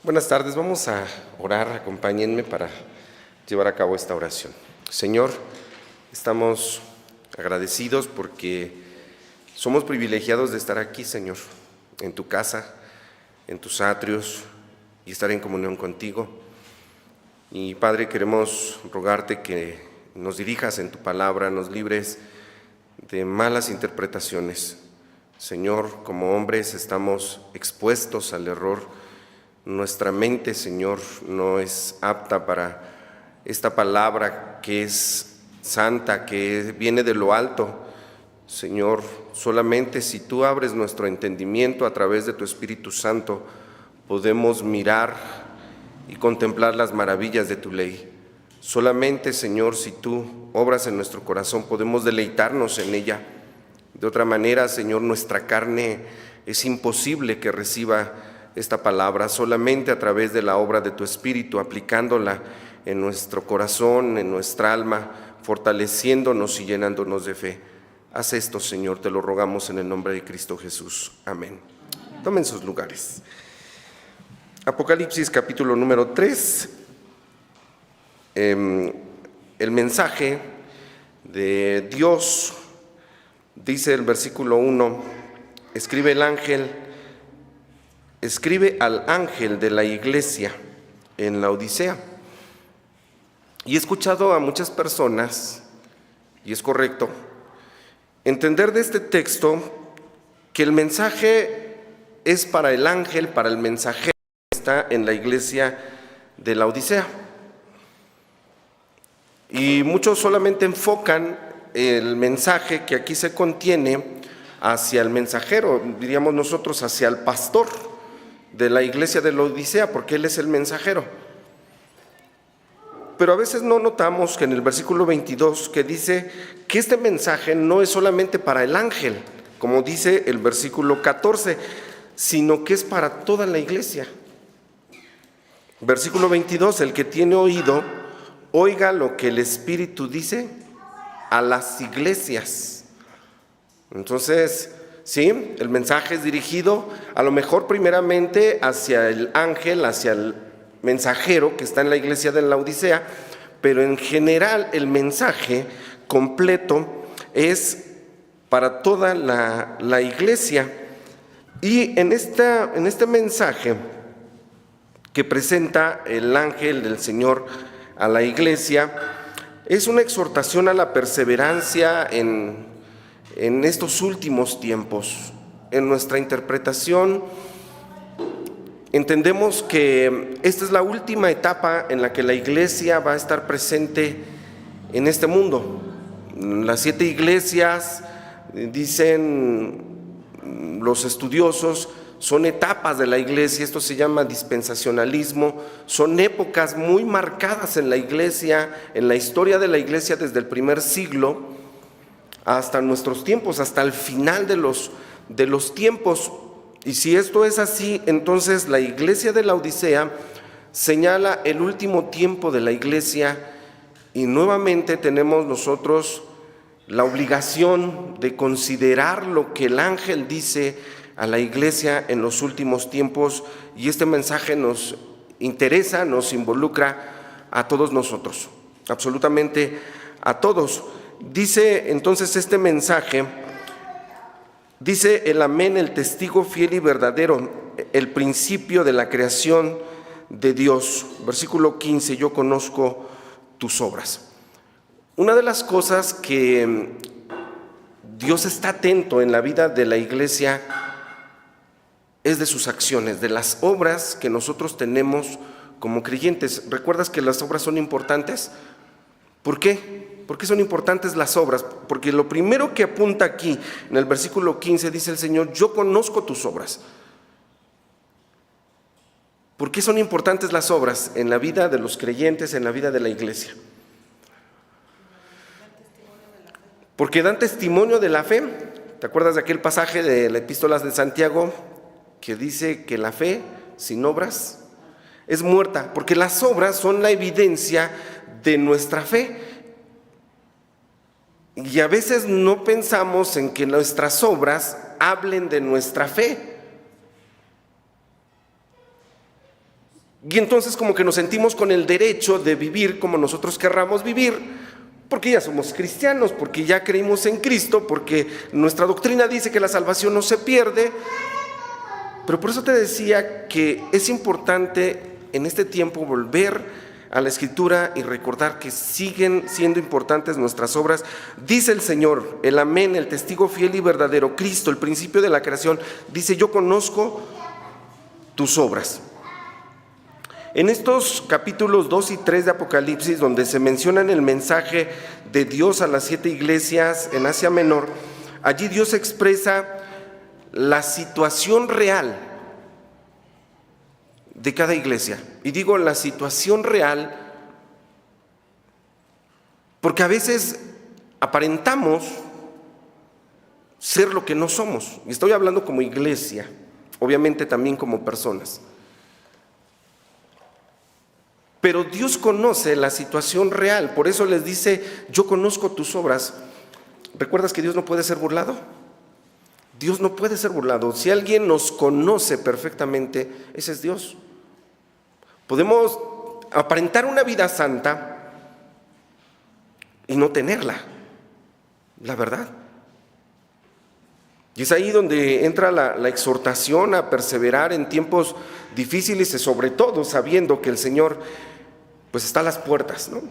Buenas tardes, vamos a orar, acompáñenme para llevar a cabo esta oración. Señor, estamos agradecidos porque somos privilegiados de estar aquí, Señor, en tu casa, en tus atrios y estar en comunión contigo. Y Padre, queremos rogarte que nos dirijas en tu palabra, nos libres de malas interpretaciones. Señor, como hombres estamos expuestos al error. Nuestra mente, Señor, no es apta para esta palabra que es santa, que viene de lo alto. Señor, solamente si tú abres nuestro entendimiento a través de tu Espíritu Santo, podemos mirar y contemplar las maravillas de tu ley. Solamente, Señor, si tú obras en nuestro corazón, podemos deleitarnos en ella. De otra manera, Señor, nuestra carne es imposible que reciba esta palabra. Solamente a través de la obra de tu Espíritu, aplicándola en nuestro corazón, en nuestra alma, fortaleciéndonos y llenándonos de fe. Haz esto, Señor, te lo rogamos en el nombre de Cristo Jesús. Amén. Tomen sus lugares. Apocalipsis capítulo número 3. El mensaje de Dios, dice el versículo 1, escribe al ángel de la iglesia en la Odisea. Y he escuchado a muchas personas, y es correcto, entender de este texto que el mensaje es para el ángel, para el mensajero que está en la iglesia de la Odisea. Y muchos solamente enfocan el mensaje que aquí se contiene hacia el mensajero, diríamos nosotros hacia el pastor de la iglesia de la Odisea, porque él es el mensajero. Pero a veces no notamos que en el versículo 22 que dice que este mensaje no es solamente para el ángel, como dice el versículo 14, sino que es para toda la iglesia. Versículo 22, el que tiene oído, oiga lo que el Espíritu dice a las iglesias. Entonces, sí, el mensaje es dirigido a lo mejor primeramente hacia el ángel, hacia el mensajero que está en la iglesia de la Odisea, pero en general el mensaje completo es para toda la iglesia. Y en este mensaje que presenta el ángel del Señor a la iglesia, es una exhortación a la perseverancia en estos últimos tiempos. En nuestra interpretación entendemos que esta es la última etapa en la que la iglesia va a estar presente en este mundo. Las 7 iglesias, dicen los estudiosos, son etapas de la iglesia. Esto se llama dispensacionalismo. Son épocas muy marcadas en la iglesia, en la historia de la iglesia desde el primer siglo hasta nuestros tiempos, hasta el final de los tiempos. Y si esto es así, entonces la iglesia de la Odisea señala el último tiempo de la iglesia, y nuevamente tenemos nosotros la obligación de considerar lo que el ángel dice a la iglesia en los últimos tiempos, y este mensaje nos interesa, nos involucra a todos nosotros, absolutamente a todos. Dice entonces este mensaje, dice el amén, el testigo fiel y verdadero, el principio de la creación de Dios. Versículo 15, yo conozco tus obras. Una de las cosas que Dios está atento en la vida de la iglesia es de sus acciones, de las obras que nosotros tenemos como creyentes. ¿Recuerdas que las obras son importantes? ¿Por qué? ¿Por qué son importantes las obras? Porque lo primero que apunta aquí, en el versículo 15, dice el Señor, yo conozco tus obras. ¿Por qué son importantes las obras en la vida de los creyentes, en la vida de la iglesia? Porque dan testimonio de la fe. ¿Te acuerdas de aquel pasaje de la epístola de Santiago que dice que la fe sin obras es muerta? Porque las obras son la evidencia de nuestra fe. Y a veces no pensamos en que nuestras obras hablen de nuestra fe. Y entonces como que nos sentimos con el derecho de vivir como nosotros querramos vivir, porque ya somos cristianos, porque ya creímos en Cristo, porque nuestra doctrina dice que la salvación no se pierde. Pero por eso te decía que es importante en este tiempo volver a la Escritura y recordar que siguen siendo importantes nuestras obras. Dice el Señor, el amén, el testigo fiel y verdadero, Cristo, el principio de la creación, dice: yo conozco tus obras. En estos capítulos 2 y 3 de Apocalipsis, donde se mencionan el mensaje de Dios a las 7 iglesias en Asia Menor, allí Dios expresa la situación real de cada iglesia. Y digo la situación real porque a veces aparentamos ser lo que no somos. Y estoy hablando como iglesia, obviamente también como personas. Pero Dios conoce la situación real, por eso les dice: yo conozco tus obras. ¿Recuerdas que Dios no puede ser burlado? Dios no puede ser burlado. Si alguien nos conoce perfectamente, ese es Dios. Podemos aparentar una vida santa y no tenerla, la verdad. Y es ahí donde entra la exhortación a perseverar en tiempos difíciles y sobre todo sabiendo que el Señor pues está a las puertas, ¿no?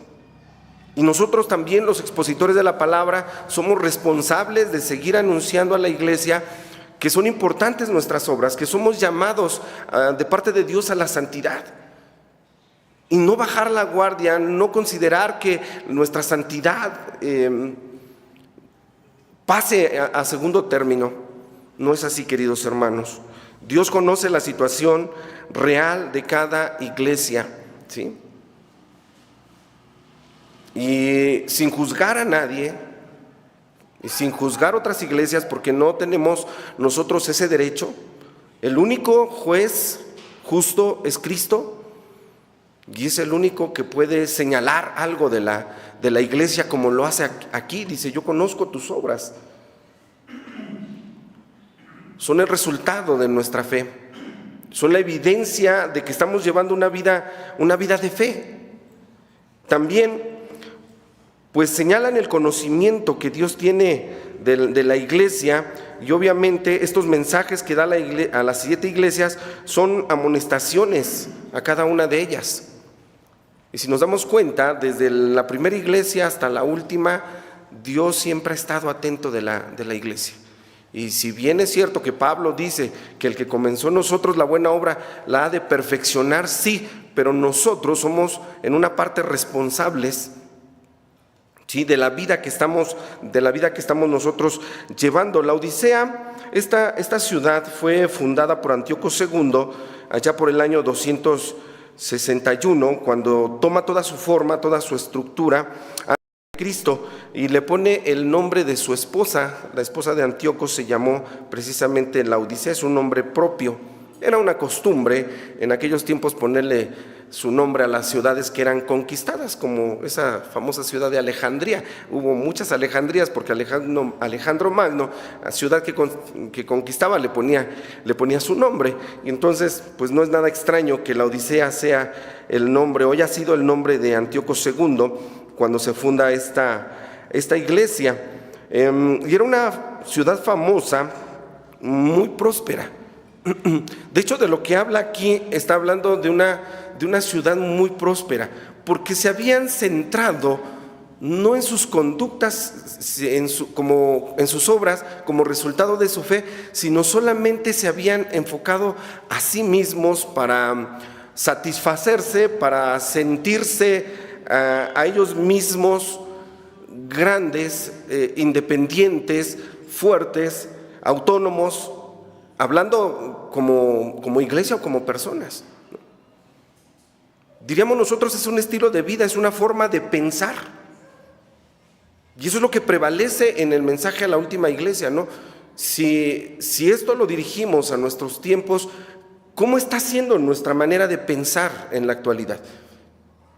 Y nosotros también, los expositores de la palabra, somos responsables de seguir anunciando a la iglesia que son importantes nuestras obras, que somos llamados de parte de Dios a la santidad. Y no bajar la guardia, no considerar que nuestra santidad pase a segundo término. No es así, queridos hermanos. Dios conoce la situación real de cada iglesia, ¿sí? Y sin juzgar a nadie, y sin juzgar otras iglesias, porque no tenemos nosotros ese derecho. El único juez justo es Cristo, y es el único que puede señalar algo de la iglesia, como lo hace aquí. Dice: yo conozco tus obras. Son el resultado de nuestra fe, son la evidencia de que estamos llevando una vida de fe. También pues señalan el conocimiento que Dios tiene de la iglesia, y obviamente estos mensajes que da a las 7 iglesias son amonestaciones a cada una de ellas. Y si nos damos cuenta, desde la primera iglesia hasta la última, Dios siempre ha estado atento de la iglesia. Y si bien es cierto que Pablo dice que el que comenzó en nosotros la buena obra la ha de perfeccionar, sí, pero nosotros somos en una parte responsables, ¿sí?, de la vida que estamos nosotros llevando. La Odisea, esta ciudad fue fundada por Antíoco II allá por el año 261, cuando toma toda su forma, toda su estructura a Cristo, y le pone el nombre de su esposa. La esposa de Antíoco se llamó precisamente la Odisea, es un nombre propio. Era una costumbre en aquellos tiempos ponerle su nombre a las ciudades que eran conquistadas, como esa famosa ciudad de Alejandría. Hubo muchas Alejandrías porque Alejandro Magno, la ciudad que conquistaba, le ponía su nombre. Y entonces pues no es nada extraño que la Odisea sea el nombre, hoy ha sido el nombre de Antíoco II cuando se funda esta iglesia. Y era una ciudad famosa, muy próspera. De hecho, de lo que habla aquí, está hablando de una ciudad muy próspera, porque se habían centrado no en sus conductas, en sus obras, como resultado de su fe, sino solamente se habían enfocado a sí mismos para satisfacerse, para sentirse a ellos mismos grandes, independientes, fuertes, autónomos, hablando como iglesia o como personas. Diríamos nosotros, es un estilo de vida, es una forma de pensar. Y eso es lo que prevalece en el mensaje a la última iglesia, ¿no? Si esto lo dirigimos a nuestros tiempos, ¿cómo está siendo nuestra manera de pensar en la actualidad?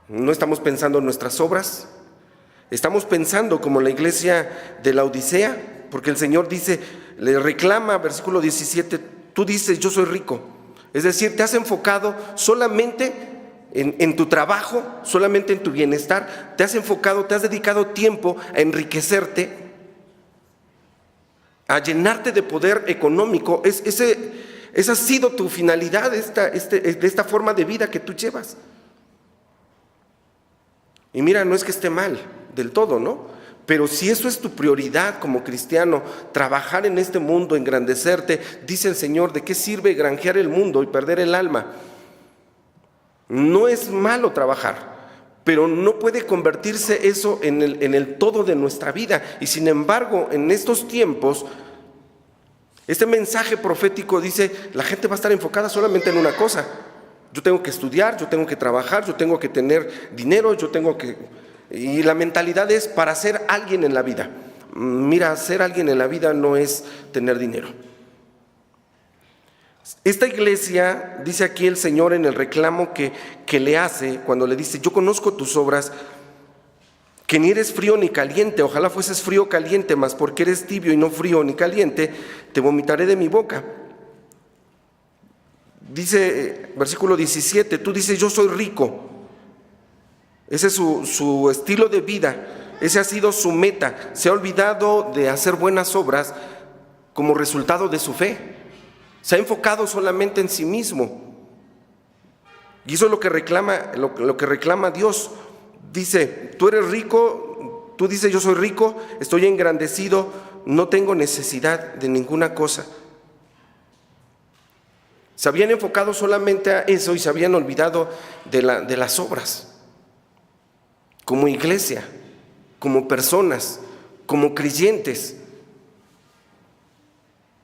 ¿No estamos pensando en nuestras obras? ¿Estamos pensando como la iglesia de la Odisea? Porque el Señor dice, le reclama, versículo 17, tú dices, yo soy rico, Es decir, te has enfocado solamente en tu trabajo, solamente en tu bienestar, te has enfocado, te has dedicado tiempo a enriquecerte, a llenarte de poder económico. Esa ha sido tu finalidad de esta forma de vida que tú llevas. Y mira, no es que esté mal del todo, ¿no? Pero si eso es tu prioridad como cristiano, trabajar en este mundo, engrandecerte, dice el Señor, ¿de qué sirve granjear el mundo y perder el alma? No es malo trabajar, pero no puede convertirse eso en el todo de nuestra vida. Y sin embargo, en estos tiempos, este mensaje profético dice, la gente va a estar enfocada solamente en una cosa. Yo tengo que estudiar, yo tengo que trabajar, yo tengo que tener dinero, y la mentalidad es para ser alguien en la vida. Mira, ser alguien en la vida no es tener dinero. Esta iglesia, dice aquí el Señor en el reclamo que le hace, cuando le dice, yo conozco tus obras, que ni eres frío ni caliente, ojalá fueses frío o caliente, mas porque eres tibio y no frío ni caliente, te vomitaré de mi boca. Dice, versículo 17, tú dices, yo soy rico. Ese es su estilo de vida, ese ha sido su meta. Se ha olvidado de hacer buenas obras como resultado de su fe. Se ha enfocado solamente en sí mismo. Y eso es lo que reclama Dios. Dice, tú eres rico, tú dices, yo soy rico, estoy engrandecido, no tengo necesidad de ninguna cosa. Se habían enfocado solamente a eso y se habían olvidado de las obras. Como iglesia, como personas, como creyentes.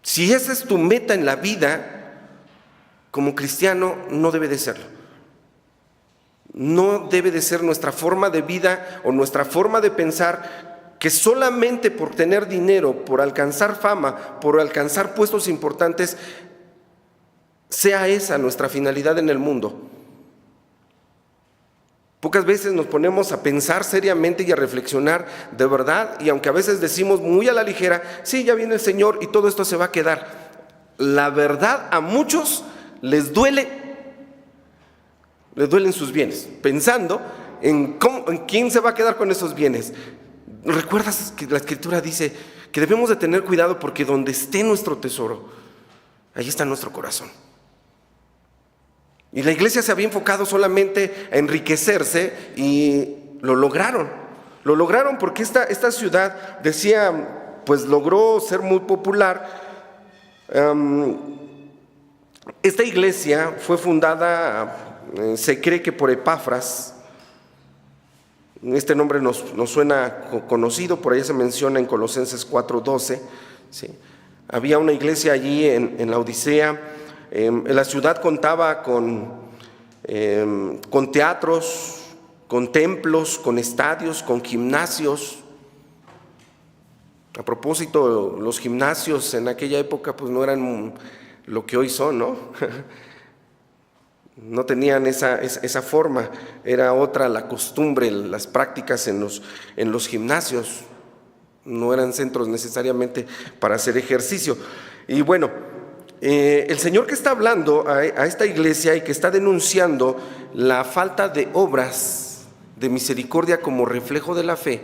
Si esa es tu meta en la vida, como cristiano, no debe de serlo. No debe de ser nuestra forma de vida o nuestra forma de pensar que solamente por tener dinero, por alcanzar fama, por alcanzar puestos importantes, sea esa nuestra finalidad en el mundo. Pocas veces nos ponemos a pensar seriamente y a reflexionar de verdad, y aunque a veces decimos muy a la ligera, sí, ya viene el Señor y todo esto se va a quedar. La verdad, a muchos les duelen sus bienes, pensando en quién se va a quedar con esos bienes. ¿Recuerdas que la Escritura dice que debemos de tener cuidado porque donde esté nuestro tesoro, ahí está nuestro corazón? Y la iglesia se había enfocado solamente a enriquecerse y lo lograron. Lo lograron porque esta ciudad, decía, pues logró ser muy popular. Esta iglesia fue fundada, se cree que por Epafras. Este nombre nos suena conocido, por ahí se menciona en Colosenses 4:12. ¿Sí? Había una iglesia allí en la Odisea. La ciudad contaba con teatros, con templos, con estadios, con gimnasios. A propósito, los gimnasios en aquella época pues no eran lo que hoy son, ¿no? No tenían esa forma, era otra la costumbre, las prácticas en los gimnasios. No eran centros necesariamente para hacer ejercicio. Y bueno, el Señor que está hablando a esta iglesia y que está denunciando la falta de obras de misericordia como reflejo de la fe,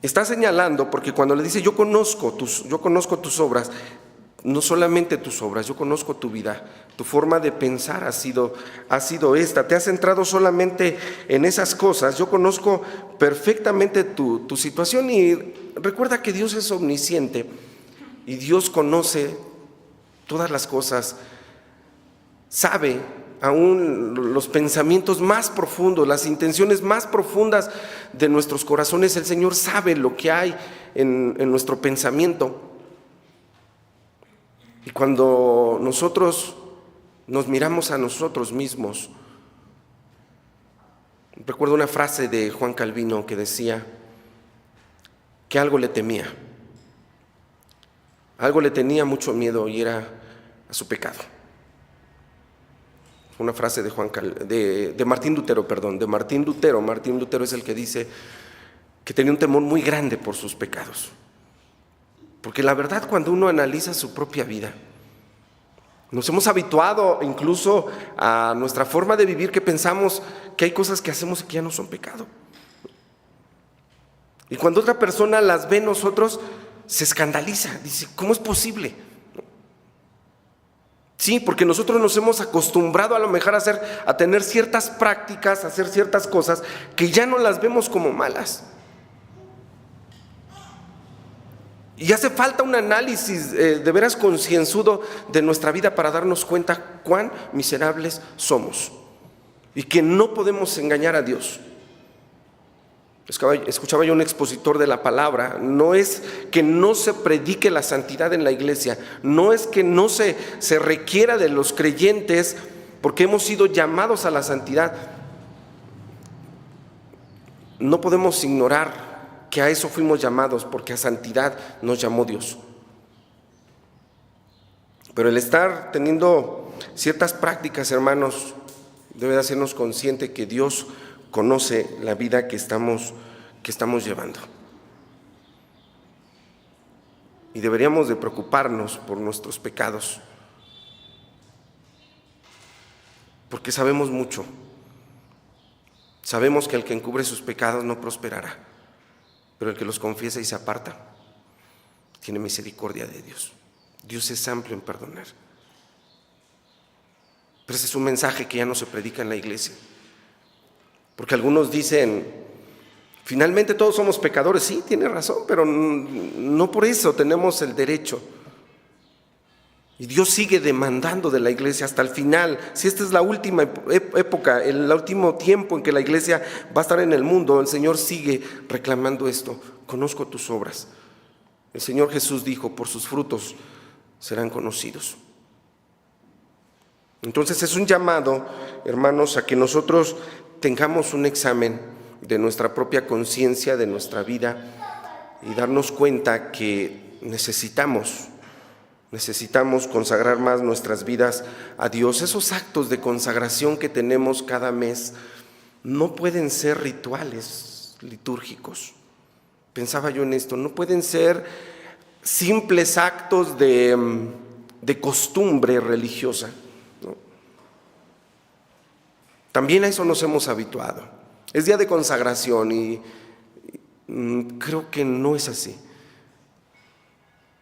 está señalando, porque cuando le dice yo conozco tus obras, no solamente tus obras, yo conozco tu vida, tu forma de pensar ha sido esta, te has centrado solamente en esas cosas, yo conozco perfectamente tu situación. Y recuerda que Dios es omnisciente y Dios conoce todas las cosas, sabe aún los pensamientos más profundos, las intenciones más profundas de nuestros corazones. El Señor sabe lo que hay en nuestro pensamiento. Y cuando nosotros nos miramos a nosotros mismos, recuerdo una frase de Juan Calvino que decía que algo le temía. Algo le tenía mucho miedo y era a su pecado. Una frase de Martín Lutero, perdón, de Martín Lutero. Martín Lutero es el que dice que tenía un temor muy grande por sus pecados. Porque la verdad, cuando uno analiza su propia vida, Nos hemos habituado incluso a nuestra forma de vivir, que pensamos que hay cosas que hacemos y que ya no son pecado. Y cuando otra persona las ve en nosotros, se escandaliza, dice, ¿cómo es posible? Sí, porque nosotros nos hemos acostumbrado a lo mejor a tener ciertas prácticas, a hacer ciertas cosas que ya no las vemos como malas. Y hace falta un análisis de veras concienzudo de nuestra vida para darnos cuenta cuán miserables somos y que no podemos engañar a Dios. Escuchaba yo un expositor de la palabra. No es que no se predique la santidad en la iglesia, no es que no se requiera de los creyentes, porque hemos sido llamados a la santidad. No podemos ignorar que a eso fuimos llamados, porque a santidad nos llamó Dios. Pero el estar teniendo ciertas prácticas, hermanos, debe de hacernos consciente que Dios conoce la vida que estamos llevando. Y deberíamos de preocuparnos por nuestros pecados, porque sabemos mucho. Sabemos que el que encubre sus pecados no prosperará, pero el que los confiesa y se aparta tiene misericordia de Dios. Dios es amplio en perdonar. Pero ese es un mensaje que ya no se predica en la iglesia, porque algunos dicen, finalmente todos somos pecadores. Sí, tiene razón, pero no por eso tenemos el derecho. Y Dios sigue demandando de la iglesia hasta el final. Si esta es la última época, el último tiempo en que la iglesia va a estar en el mundo, el Señor sigue reclamando esto. Conozco tus obras. El Señor Jesús dijo, por sus frutos serán conocidos. Entonces es un llamado, hermanos, a que nosotros tengamos un examen de nuestra propia conciencia, de nuestra vida, y darnos cuenta que necesitamos consagrar más nuestras vidas a Dios. Esos actos de consagración que tenemos cada mes no pueden ser rituales litúrgicos. Pensaba yo en esto, no pueden ser simples actos de costumbre religiosa, ¿no? También a eso nos hemos habituado. Es día de consagración y creo que no es así.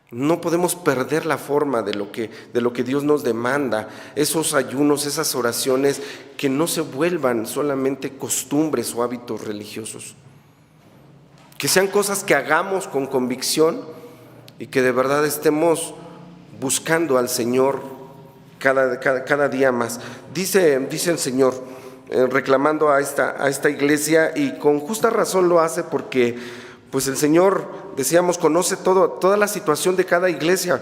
No podemos perder la forma de lo que Dios nos demanda, esos ayunos, esas oraciones, que no se vuelvan solamente costumbres o hábitos religiosos. Que sean cosas que hagamos con convicción y que de verdad estemos buscando al Señor cada día más. Dice el Señor, reclamando a esta iglesia, y con justa razón lo hace, porque pues el Señor, decíamos, conoce toda la situación de cada iglesia.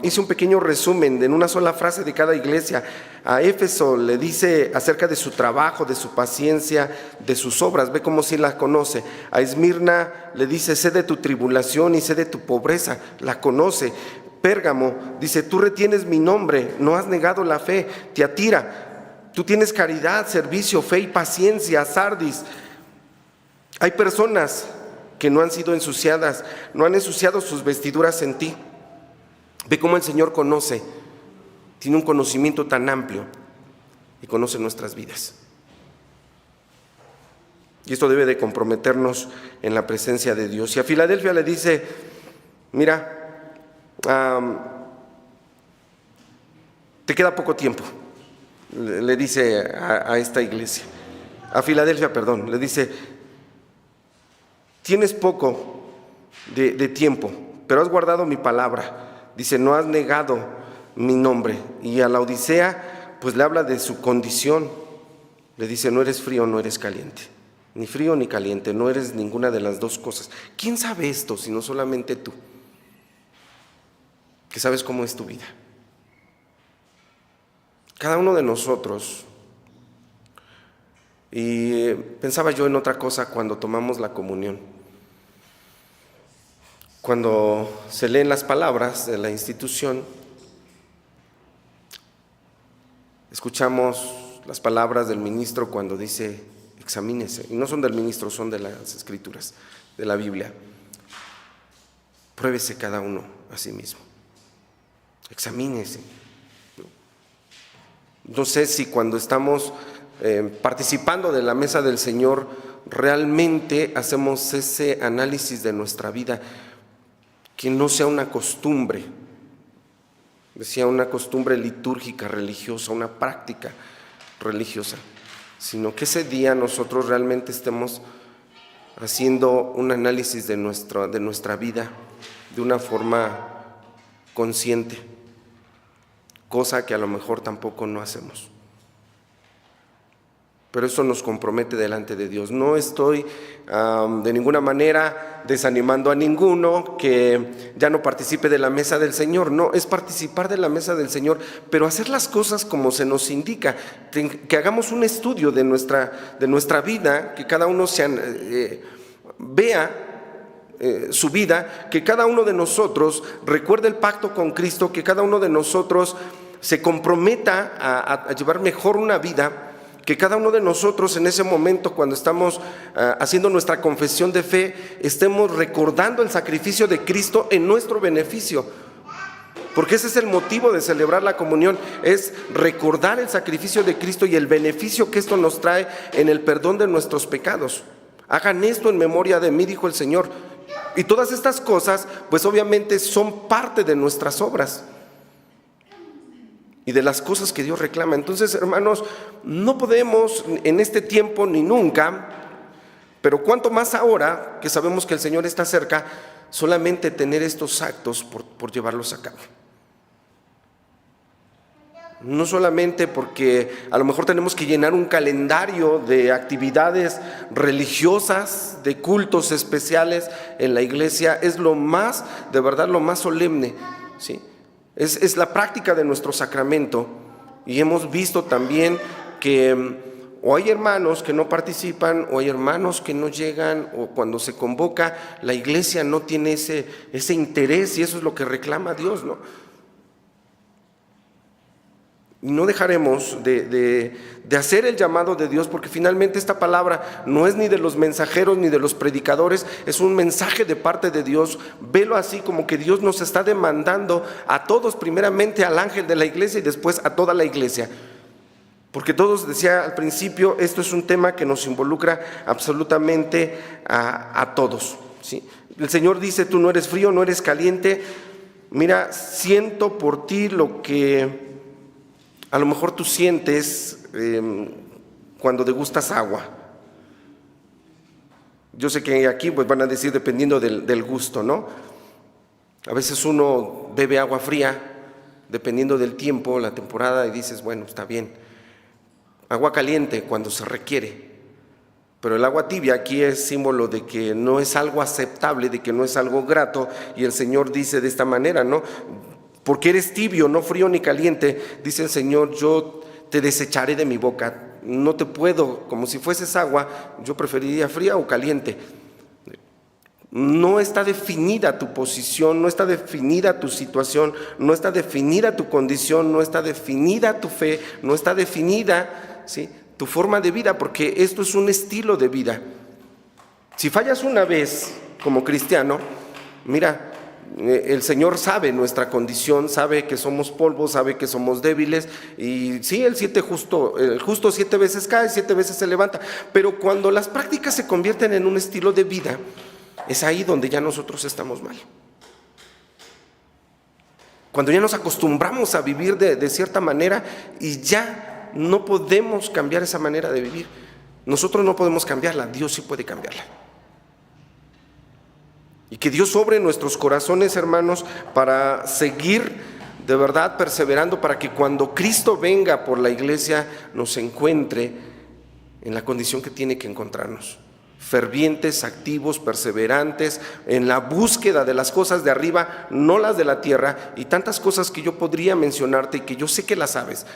Hice un pequeño resumen en una sola frase de cada iglesia. A Éfeso le dice acerca de su trabajo, de su paciencia, de sus obras, ve cómo sí la conoce. A Esmirna le dice, sé de tu tribulación y sé de tu pobreza, la conoce. Pérgamo dice, tú retienes mi nombre, no has negado la fe. Tiatira, tú tienes caridad, servicio, fe y paciencia. Sardis, hay personas que no han sido ensuciadas, no han ensuciado sus vestiduras en ti. Ve cómo el Señor conoce, tiene un conocimiento tan amplio y conoce nuestras vidas. Y esto debe de comprometernos en la presencia de Dios. Y a Filadelfia le dice, mira, te queda poco tiempo, le dice a esta iglesia, a Filadelfia, perdón, le dice, tienes poco de tiempo, pero has guardado mi palabra. Dice, no has negado mi nombre. Y a la Odisea, pues le habla de su condición. Le dice, no eres frío, no eres caliente. Ni frío ni caliente, no eres ninguna de las dos cosas. ¿Quién sabe esto, sino solamente tú? Que sabes cómo es tu vida. Cada uno de nosotros. Y pensaba yo en otra cosa cuando tomamos la comunión. Cuando se leen las palabras de la institución, escuchamos las palabras del ministro cuando dice, examínese. Y no son del ministro, son de las Escrituras, de la Biblia. Pruébese cada uno a sí mismo. Examínese. No sé si cuando estamos participando de la mesa del Señor realmente hacemos ese análisis de nuestra vida, que no sea una costumbre, decía una costumbre litúrgica religiosa, una práctica religiosa, sino que ese día nosotros realmente estemos haciendo un análisis de nuestra vida de una forma consciente, cosa que a lo mejor tampoco no hacemos. Pero eso nos compromete delante de Dios. No estoy de ninguna manera desanimando a ninguno que ya no participe de la mesa del Señor. No, es participar de la mesa del Señor, pero hacer las cosas como se nos indica, que hagamos un estudio de nuestra vida, que cada uno vea su vida, que cada uno de nosotros recuerde el pacto con Cristo, que cada uno de nosotros se comprometa a llevar mejor una vida, que cada uno de nosotros en ese momento, cuando estamos haciendo nuestra confesión de fe, estemos recordando el sacrificio de Cristo en nuestro beneficio, porque ese es el motivo de celebrar la comunión, es recordar el sacrificio de Cristo y el beneficio que esto nos trae en el perdón de nuestros pecados. Hagan esto en memoria de mí, dijo el Señor. Y todas estas cosas, pues obviamente son parte de nuestras obras y de las cosas que Dios reclama. Entonces, hermanos, no podemos en este tiempo ni nunca, pero cuanto más ahora que sabemos que el Señor está cerca, solamente tener estos actos por llevarlos a cabo. No solamente porque a lo mejor tenemos que llenar un calendario de actividades religiosas, de cultos especiales en la iglesia, es lo más, de verdad, lo más solemne, ¿sí? Es la práctica de nuestro sacramento, y hemos visto también que o hay hermanos que no participan, o hay hermanos que no llegan, o cuando se convoca la iglesia no tiene ese interés, y eso es lo que reclama Dios, ¿no? Y no dejaremos de hacer el llamado de Dios, porque finalmente esta palabra no es ni de los mensajeros ni de los predicadores, es un mensaje de parte de Dios. Velo así, como que Dios nos está demandando a todos, primeramente al ángel de la iglesia y después a toda la iglesia. Porque todos, decía al principio, esto es un tema que nos involucra absolutamente a todos, ¿sí? El Señor dice: tú no eres frío, no eres caliente. Mira, siento por ti lo que a lo mejor tú sientes cuando degustas agua. Yo sé que aquí pues van a decir dependiendo del gusto, ¿no? A veces uno bebe agua fría, dependiendo del tiempo, la temporada, y dices, bueno, está bien. Agua caliente cuando se requiere. Pero el agua tibia aquí es símbolo de que no es algo aceptable, de que no es algo grato, y el Señor dice de esta manera, ¿no? Porque eres tibio, no frío ni caliente, dice el Señor, yo te desecharé de mi boca. No te puedo, como si fueses agua, yo preferiría fría o caliente. No está definida tu posición, no está definida tu situación, no está definida tu condición, no está definida tu fe, no está definida, ¿sí?, tu forma de vida, porque esto es un estilo de vida. Si fallas una vez como cristiano, mira, el Señor sabe nuestra condición, sabe que somos polvo, sabe que somos débiles, y sí, el justo 7 veces cae, 7 veces se levanta, pero cuando las prácticas se convierten en un estilo de vida, es ahí donde ya nosotros estamos mal. Cuando ya nos acostumbramos a vivir de cierta manera y ya no podemos cambiar esa manera de vivir. Nosotros no podemos cambiarla, Dios sí puede cambiarla. Y que Dios obre en nuestros corazones, hermanos, para seguir de verdad perseverando, para que cuando Cristo venga por la iglesia nos encuentre en la condición que tiene que encontrarnos. Fervientes, activos, perseverantes, en la búsqueda de las cosas de arriba, no las de la tierra, y tantas cosas que yo podría mencionarte y que yo sé que las sabes,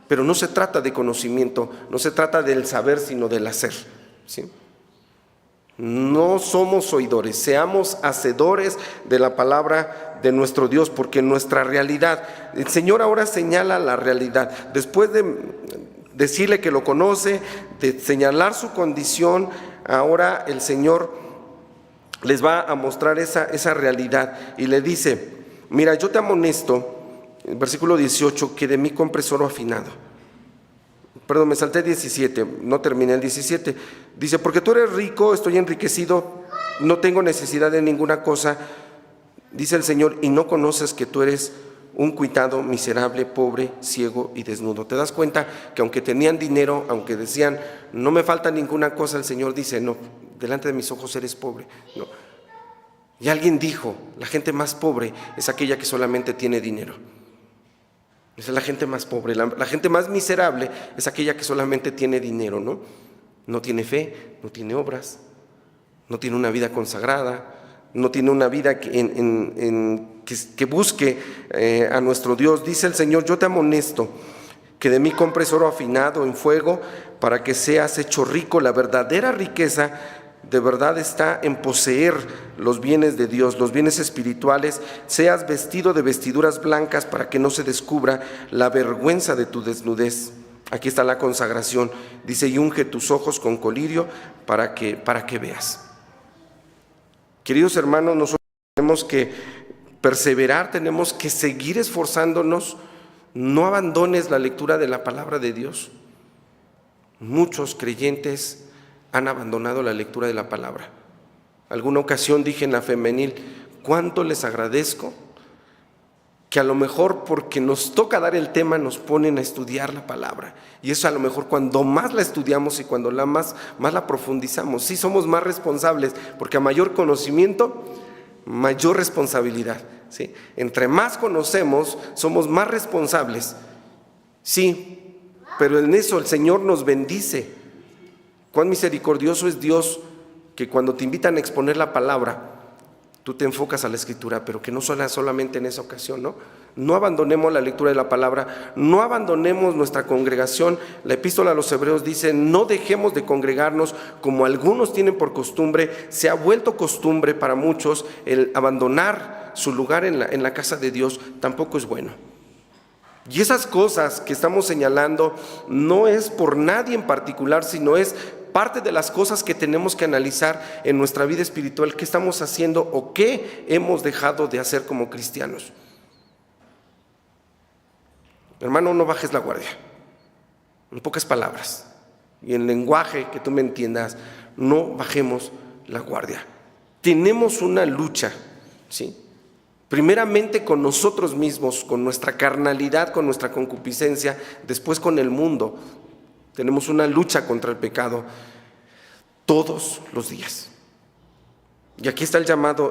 pero no se trata de conocimiento, no se trata del saber, sino del hacer, ¿sí? No somos oidores, seamos hacedores de la palabra de nuestro Dios, porque nuestra realidad, el Señor ahora señala la realidad, después de decirle que lo conoce, de señalar su condición, ahora el Señor les va a mostrar esa realidad y le dice, mira, yo te amonesto, el versículo 18, que de mí compres oro afinado. Perdón, me salté 17, no terminé el 17. Dice, porque tú eres rico, estoy enriquecido, no tengo necesidad de ninguna cosa, dice el Señor, y no conoces que tú eres un cuitado, miserable, pobre, ciego y desnudo. ¿Te das cuenta que aunque tenían dinero, aunque decían, no me falta ninguna cosa, el Señor dice, no, delante de mis ojos eres pobre? No. Y alguien dijo, la gente más pobre es aquella que solamente tiene dinero. Esa es la gente más pobre. La gente más miserable es aquella que solamente tiene dinero, ¿no? No tiene fe, no tiene obras, no tiene una vida consagrada, no tiene una vida que busque a nuestro Dios. Dice el Señor, yo te amonesto que de mí compres oro afinado en fuego para que seas hecho rico. La verdadera riqueza de verdad está en poseer los bienes de Dios, los bienes espirituales. Seas vestido de vestiduras blancas para que no se descubra la vergüenza de tu desnudez. Aquí está la consagración. Dice, y unge tus ojos con colirio para que veas. Queridos hermanos, nosotros tenemos que perseverar, tenemos que seguir esforzándonos. No abandones la lectura de la palabra de Dios. Muchos creyentes han abandonado la lectura de la palabra. Alguna ocasión dije en la femenil, cuánto les agradezco que a lo mejor porque nos toca dar el tema nos ponen a estudiar la palabra, y eso a lo mejor cuando más la estudiamos y cuando más la profundizamos, sí somos más responsables, porque a mayor conocimiento, mayor responsabilidad, ¿sí? Entre más conocemos, somos más responsables, sí, pero en eso el Señor nos bendice. Cuán misericordioso es Dios, que cuando te invitan a exponer la palabra, tú te enfocas a la Escritura, pero que no sea solamente en esa ocasión, ¿no? No abandonemos la lectura de la palabra, no abandonemos nuestra congregación. La epístola a los Hebreos dice, no dejemos de congregarnos como algunos tienen por costumbre. Se ha vuelto costumbre para muchos el abandonar su lugar en la casa de Dios, tampoco es bueno. Y esas cosas que estamos señalando no es por nadie en particular, sino es parte de las cosas que tenemos que analizar en nuestra vida espiritual, qué estamos haciendo o qué hemos dejado de hacer como cristianos. Hermano, no bajes la guardia, en pocas palabras, y en lenguaje que tú me entiendas, no bajemos la guardia. Tenemos una lucha, ¿sí? Primeramente con nosotros mismos, con nuestra carnalidad, con nuestra concupiscencia, después con el mundo. Tenemos una lucha contra el pecado todos los días. Y aquí está el llamado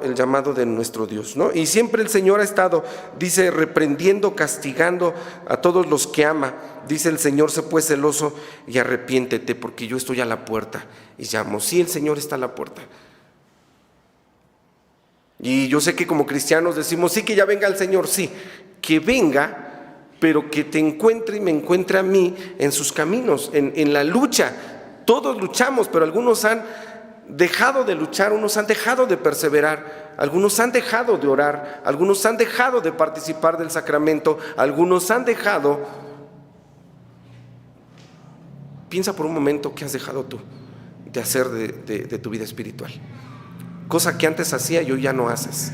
de nuestro Dios, ¿no? Y siempre el Señor ha estado, dice, reprendiendo, castigando a todos los que ama. Dice el Señor, sé pues celoso y arrepiéntete, porque yo estoy a la puerta y llamo. Sí, el Señor está a la puerta. Y yo sé que como cristianos decimos, sí, que ya venga el Señor, sí, que venga, pero que te encuentre y me encuentre a mí en sus caminos, en la lucha. Todos luchamos, pero algunos han dejado de luchar, unos han dejado de perseverar, algunos han dejado de orar, algunos han dejado de participar del sacramento, algunos han dejado. Piensa por un momento qué has dejado tú de hacer de tu vida espiritual. Cosa que antes hacía y hoy ya no haces.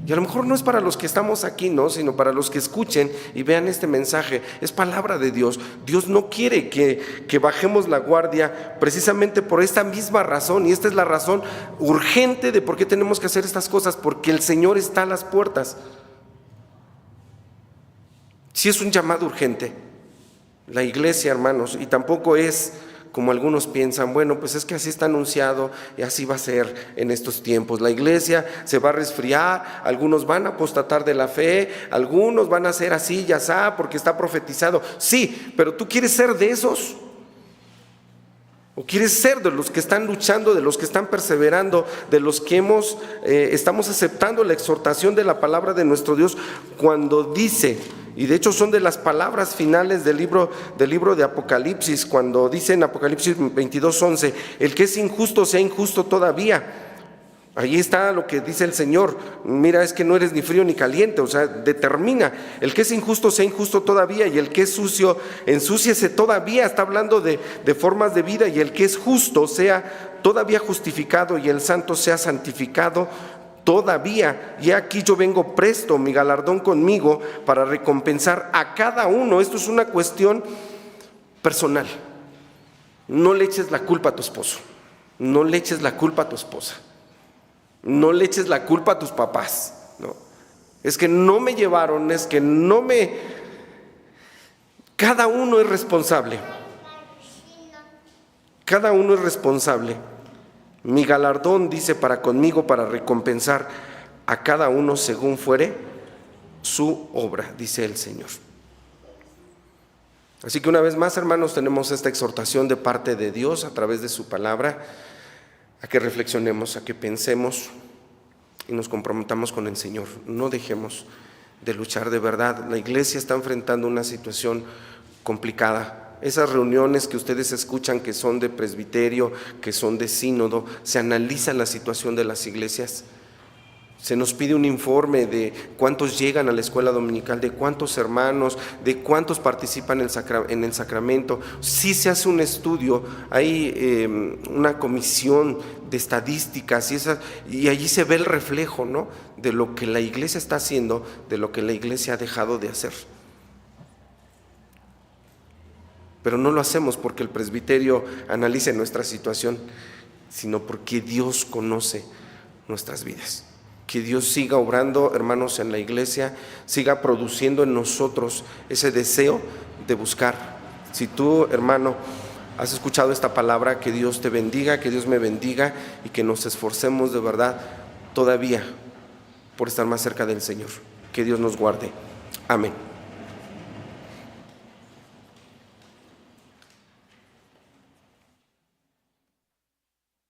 Y a lo mejor no es para los que estamos aquí, ¿no? Sino para los que escuchen y vean este mensaje. Es palabra de Dios. Dios no quiere que bajemos la guardia precisamente por esta misma razón. Y esta es la razón urgente de por qué tenemos que hacer estas cosas. Porque el Señor está a las puertas. Sí es un llamado urgente. La iglesia, hermanos, y tampoco es como algunos piensan, bueno, pues es que así está anunciado y así va a ser en estos tiempos. La iglesia se va a resfriar, algunos van a apostatar de la fe, algunos van a ser así y así porque está profetizado. Sí, pero ¿tú quieres ser de esos? ¿O quieres ser de los que están luchando, de los que están perseverando, de los que estamos aceptando la exhortación de la palabra de nuestro Dios cuando dice, y de hecho son de las palabras finales del libro de Apocalipsis, cuando dice en Apocalipsis 22:11, el que es injusto sea injusto todavía? Allí está lo que dice el Señor, mira, es que no eres ni frío ni caliente, o sea, determina, el que es injusto sea injusto todavía, y el que es sucio, ensúciese todavía. Está hablando de formas de vida, y el que es justo sea todavía justificado, y el santo sea santificado todavía. Y aquí yo vengo presto, mi galardón conmigo, para recompensar a cada uno. Esto es una cuestión personal. No le eches la culpa a tu esposo, no le eches la culpa a tu esposa, no le eches la culpa a tus papás, ¿no? Es que no me llevaron, es que no me... Cada uno es responsable. Cada uno es responsable. Mi galardón, dice, para conmigo, para recompensar a cada uno según fuere su obra, dice el Señor. Así que una vez más, hermanos, tenemos esta exhortación de parte de Dios a través de su palabra, a que reflexionemos, a que pensemos y nos comprometamos con el Señor. No dejemos de luchar de verdad. La iglesia está enfrentando una situación complicada. Esas reuniones que ustedes escuchan que son de presbiterio, que son de sínodo, se analiza la situación de las iglesias. Se nos pide un informe de cuántos llegan a la escuela dominical, de cuántos hermanos, de cuántos participan en el sacramento. Sí se hace un estudio, hay una comisión de estadísticas y allí se ve el reflejo, ¿no?, de lo que la iglesia está haciendo, de lo que la iglesia ha dejado de hacer. Pero no lo hacemos porque el presbiterio analice nuestra situación, sino porque Dios conoce nuestras vidas. Que Dios siga obrando, hermanos, en la iglesia, siga produciendo en nosotros ese deseo de buscar. Si tú, hermano, has escuchado esta palabra, que Dios te bendiga, que Dios me bendiga y que nos esforcemos de verdad todavía por estar más cerca del Señor. Que Dios nos guarde. Amén.